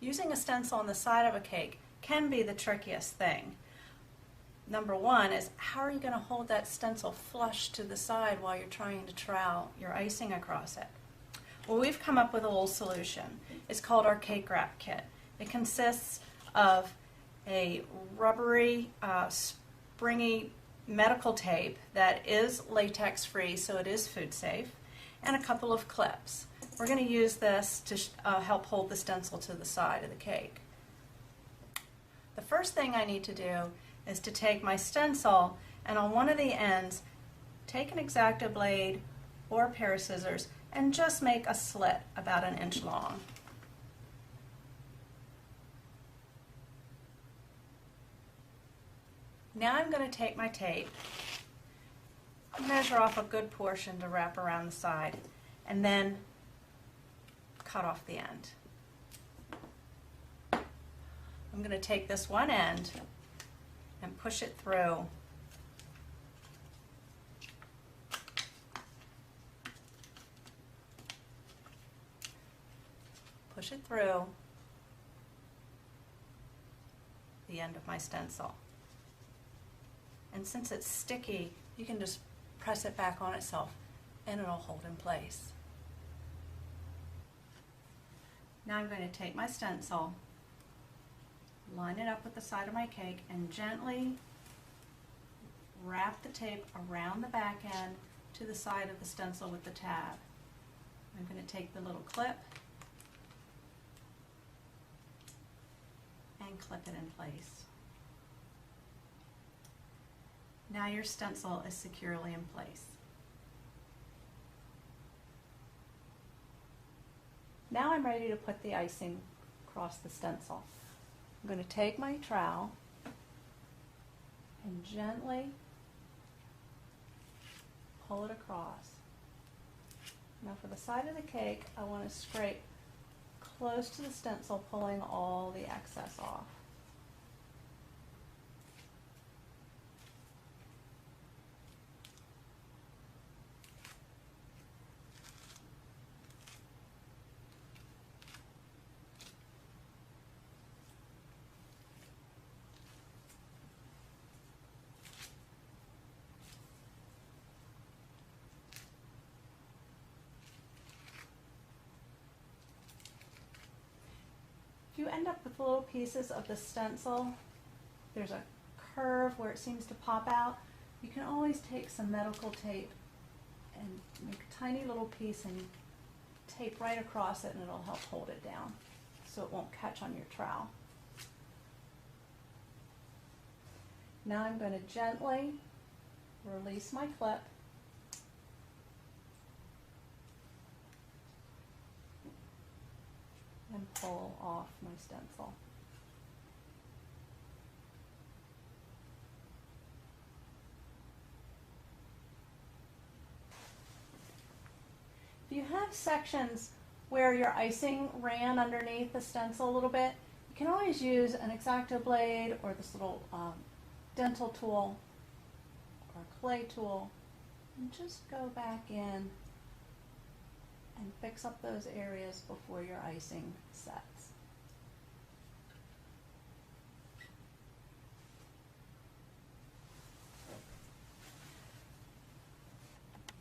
Using a stencil on the side of a cake can be the trickiest thing. Number one is, how are you going to hold that stencil flush to the side while you're trying to trowel your icing across it? Well, we've come up with a little solution. It's called our cake wrap kit. It consists of a rubbery, springy medical tape that is latex free, so it is food safe, and a couple of clips. We're going to use this to help hold the stencil to the side of the cake. The first thing I need to do is to take my stencil and on one of the ends take an X-Acto blade or a pair of scissors and just make a slit about 1 inch long. Now I'm going to take my tape, measure off a good portion to wrap around the side, and then cut off the end. I'm going to take this one end and push it through. Push it through the end of my stencil. And since it's sticky, you can just press it back on itself and it'll hold in place. Now I'm going to take my stencil, line it up with the side of my cake, and gently wrap the tape around the back end to the side of the stencil with the tab. I'm going to take the little clip and clip it in place. Now your stencil is securely in place. Now I'm ready to put the icing across the stencil. I'm going to take my trowel and gently pull it across. Now for the side of the cake, I want to scrape close to the stencil, pulling all the excess off. If you end up with little pieces of the stencil, there's a curve where it seems to pop out, you can always take some medical tape and make a tiny little piece and tape right across it, and it'll help hold it down so it won't catch on your trowel. Now I'm going to gently release my clip and pull off my stencil. If you have sections where your icing ran underneath the stencil a little bit, you can always use an X-Acto blade or this little dental tool or clay tool and just go back in and fix up those areas before your icing sets.